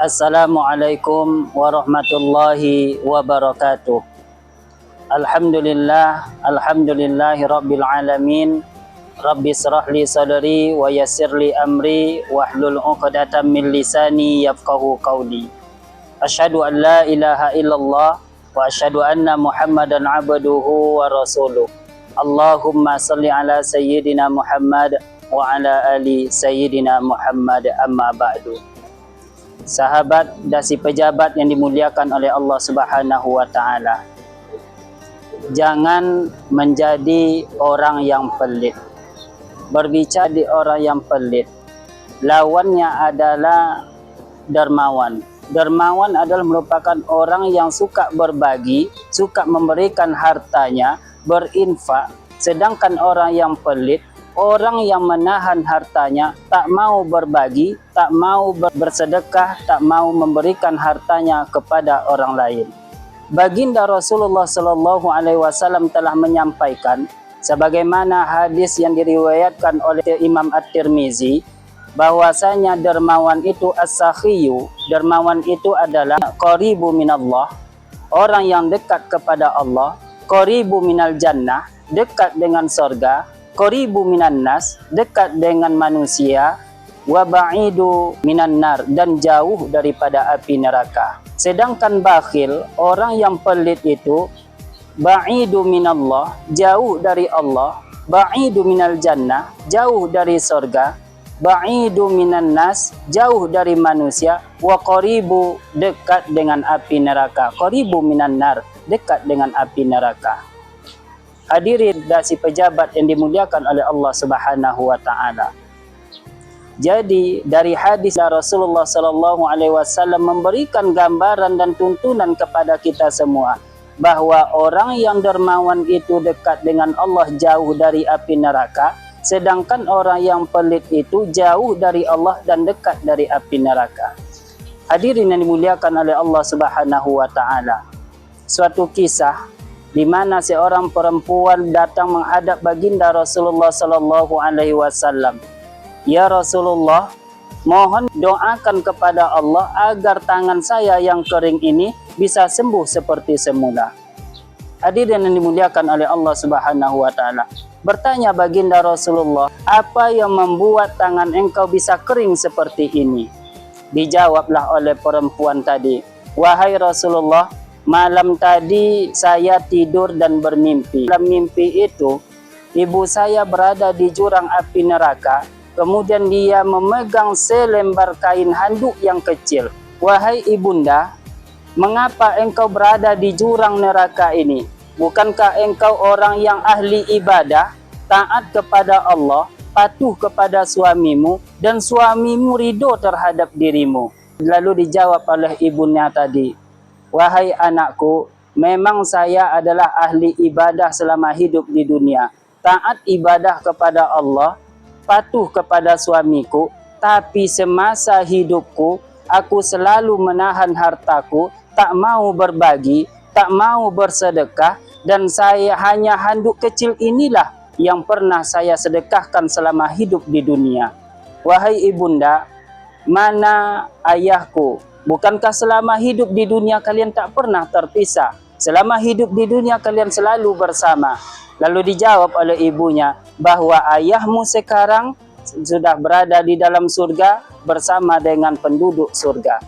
Assalamualaikum warahmatullahi wabarakatuh. Alhamdulillahi rabbil alamin. Rabbi israh li sadri wa yassir li amri wahlul 'uqdatam min lisani yafqahu qawli. Asyhadu an la ilaha illallah wa asyhadu anna Muhammadan 'abduhu wa rasuluh. Allahumma salli ala sayyidina Muhammad wa ala ali sayyidina Muhammad, amma ba'du. Sahabat dan si pejabat yang dimuliakan oleh Allah Subhanahu wa taala, jangan menjadi orang yang pelit. Berbicara di orang yang pelit, lawannya adalah dermawan. Dermawan adalah merupakan orang yang suka berbagi, suka memberikan hartanya, berinfak. Sedangkan orang yang pelit, orang yang menahan hartanya, tak mau berbagi, tak mau bersedekah, tak mau memberikan hartanya kepada orang lain. Baginda Rasulullah Sallallahu Alaihi Wasallam telah menyampaikan, sebagaimana hadis yang diriwayatkan oleh Imam At-Tirmizi, bahwasanya dermawan itu as-sakhiyu, dermawan itu adalah qaribu minallah, orang yang dekat kepada Allah, qaribu minal jannah, dekat dengan surga, qaribu minan nas, dekat dengan manusia, wa ba'idu minan nar, dan jauh daripada api neraka. Sedangkan bakhil, orang yang pelit itu ba'idu minallah, jauh dari Allah, ba'idu minal jannah, jauh dari surga, ba'idu minan nas, jauh dari manusia, wa qaribu, dekat dengan api neraka, qaribu minan nar, dekat dengan api neraka. Hadirin dan si pejabat yang dimuliakan oleh Allah Subhanahu wa taala. Jadi dari hadis Rasulullah Sallallahu Alaihi Wasallam memberikan gambaran dan tuntunan kepada kita semua bahwa orang yang dermawan itu dekat dengan Allah, jauh dari api neraka, sedangkan orang yang pelit itu jauh dari Allah dan dekat dari api neraka. Hadirin yang dimuliakan oleh Allah Subhanahu wa taala. Suatu kisah di mana seorang perempuan datang menghadap baginda Rasulullah Sallallahu Alaihi Wasallam. Ya Rasulullah, mohon doakan kepada Allah agar tangan saya yang kering ini bisa sembuh seperti semula. Hadirin yang dimuliakan oleh Allah Subhanahu wa taala. Bertanya baginda Rasulullah, apa yang membuat tangan engkau bisa kering seperti ini? Dijawablah oleh perempuan tadi, wahai Rasulullah, malam tadi saya tidur dan bermimpi. Dalam mimpi itu, ibu saya berada di jurang api neraka. Kemudian dia memegang selembar kain handuk yang kecil. Wahai ibunda, mengapa engkau berada di jurang neraka ini? Bukankah engkau orang yang ahli ibadah, taat kepada Allah, patuh kepada suamimu, dan suamimu ridho terhadap dirimu? Lalu dijawab oleh ibunya tadi, wahai anakku, memang saya adalah ahli ibadah selama hidup di dunia. Taat ibadah kepada Allah, patuh kepada suamiku, tapi semasa hidupku, aku selalu menahan hartaku, tak mau berbagi, tak mau bersedekah, dan saya hanya handuk kecil inilah yang pernah saya sedekahkan selama hidup di dunia. Wahai ibunda, mana ayahku? Bukankah selama hidup di dunia kalian tak pernah terpisah? Selama hidup di dunia kalian selalu bersama. Lalu dijawab oleh ibunya bahwa ayahmu sekarang sudah berada di dalam surga bersama dengan penduduk surga.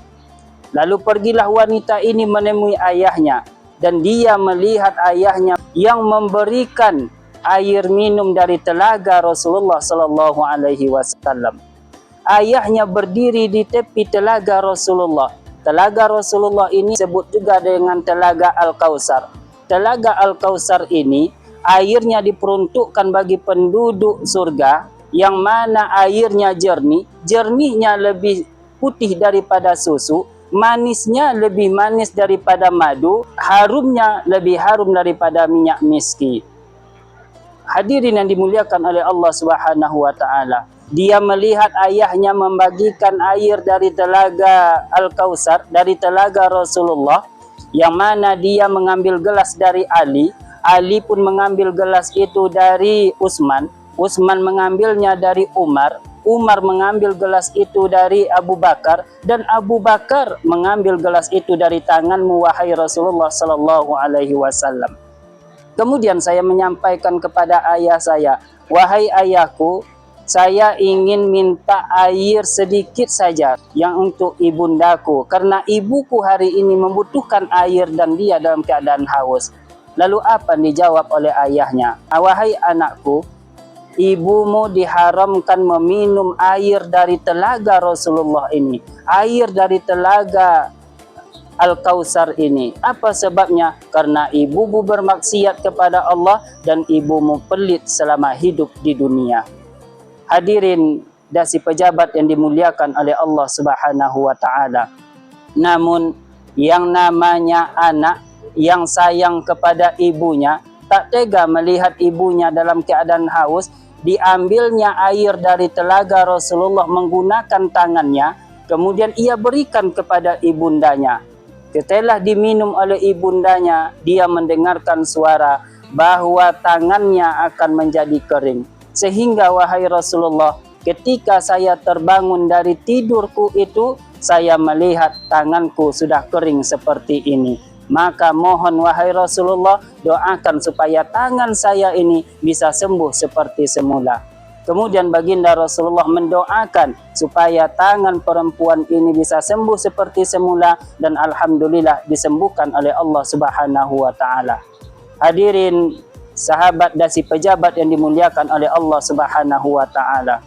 Lalu pergilah wanita ini menemui ayahnya, dan dia melihat ayahnya yang memberikan air minum dari telaga Rasulullah Sallallahu Alaihi Wasallam. Ayahnya berdiri di tepi telaga Rasulullah. Telaga Rasulullah ini disebut juga dengan telaga Al-Kautsar. Telaga Al-Kautsar ini airnya diperuntukkan bagi penduduk surga, yang mana airnya jernih, jernihnya lebih putih daripada susu, manisnya lebih manis daripada madu, harumnya lebih harum daripada minyak miski. Hadirin yang dimuliakan oleh Allah Subhanahu wa taala. Dia melihat ayahnya membagikan air dari telaga Al-Kautsar, dari telaga Rasulullah, yang mana dia mengambil gelas dari Ali. Ali pun mengambil gelas itu dari Utsman. Utsman mengambilnya dari Umar, Umar mengambil gelas itu dari Abu Bakar, dan Abu Bakar mengambil gelas itu dari tanganmu wahai Rasulullah sallallahu alaihi wasallam. Kemudian saya menyampaikan kepada ayah saya, wahai ayahku, saya ingin minta air sedikit saja yang untuk ibundaku, karena ibuku hari ini membutuhkan air dan dia dalam keadaan haus. Lalu apa dijawab oleh ayahnya? Wahai anakku, ibumu diharamkan meminum air dari telaga Rasulullah ini, air dari telaga Al-Kautsar ini. Apa sebabnya? Karena ibumu bermaksiat kepada Allah dan ibumu pelit selama hidup di dunia. Hadirin dasi pejabat yang dimuliakan oleh Allah Subhanahu wa taala. Namun yang namanya anak yang sayang kepada ibunya tak tega melihat ibunya dalam keadaan haus, diambilnya air dari telaga Rasulullah menggunakan tangannya, kemudian ia berikan kepada ibundanya. Setelah diminum oleh ibundanya, dia mendengarkan suara bahwa tangannya akan menjadi kering. Sehingga wahai Rasulullah, ketika saya terbangun dari tidurku itu, saya melihat tanganku sudah kering seperti ini. Maka mohon wahai Rasulullah, doakan supaya tangan saya ini bisa sembuh seperti semula. Kemudian baginda Rasulullah mendoakan supaya tangan perempuan ini bisa sembuh seperti semula, dan alhamdulillah disembuhkan oleh Allah Subhanahu wa taala. Hadirin sahabat dasi pejabat yang dimuliakan oleh Allah Subhanahu wa taala.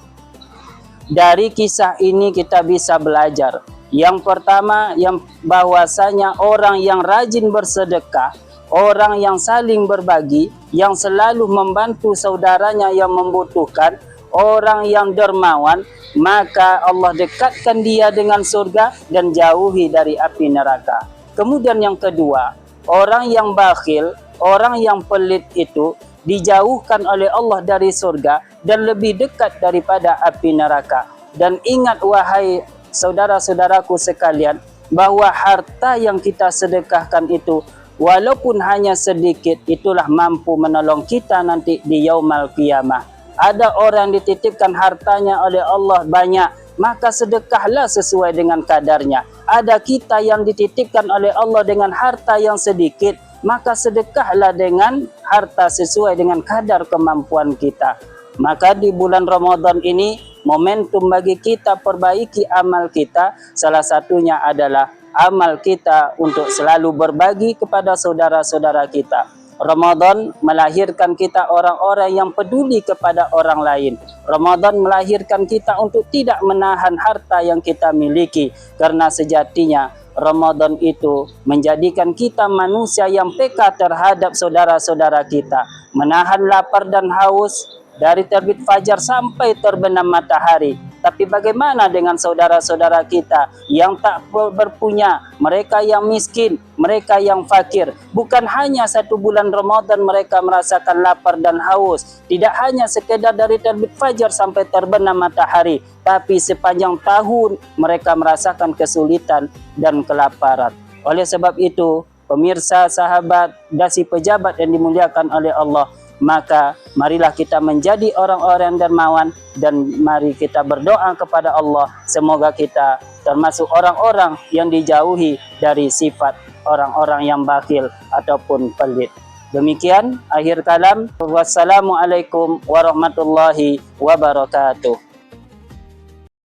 Dari kisah ini kita bisa belajar. Yang pertama, yang bahwasanya orang yang rajin bersedekah, orang yang saling berbagi, yang selalu membantu saudaranya yang membutuhkan, orang yang dermawan, maka Allah dekatkan dia dengan surga dan jauhi dari api neraka. Kemudian yang kedua, orang yang bakhil, orang yang pelit itu dijauhkan oleh Allah dari surga dan lebih dekat daripada api neraka. Dan ingat wahai saudara-saudaraku sekalian, bahwa harta yang kita sedekahkan itu walaupun hanya sedikit, itulah mampu menolong kita nanti di yaumul qiyamah. Ada orang dititipkan hartanya oleh Allah banyak, maka sedekahlah sesuai dengan kadarnya. Ada kita yang dititipkan oleh Allah dengan harta yang sedikit, maka sedekahlah dengan harta sesuai dengan kadar kemampuan kita. Maka di bulan Ramadan ini momentum bagi kita perbaiki amal kita, salah satunya adalah amal kita untuk selalu berbagi kepada saudara-saudara kita. Ramadan melahirkan kita orang-orang yang peduli kepada orang lain. Ramadan melahirkan kita untuk tidak menahan harta yang kita miliki, karena sejatinya Ramadan itu menjadikan kita manusia yang peka terhadap saudara-saudara kita, menahan lapar dan haus dari terbit fajar sampai terbenam matahari. Tapi bagaimana dengan saudara-saudara kita yang tak berpunya, mereka yang miskin, mereka yang fakir? Bukan hanya satu bulan Ramadan mereka merasakan lapar dan haus, tidak hanya sekedar dari terbit fajar sampai terbenam matahari, tapi sepanjang tahun mereka merasakan kesulitan dan kelaparan. Oleh sebab itu, pemirsa, sahabat, dasi pejabat yang dimuliakan oleh Allah, maka marilah kita menjadi orang-orang dermawan, dan mari kita berdoa kepada Allah semoga kita termasuk orang-orang yang dijauhi dari sifat orang-orang yang bakhil ataupun pelit. Demikian akhir kalam. Wassalamualaikum warahmatullahi wabarakatuh.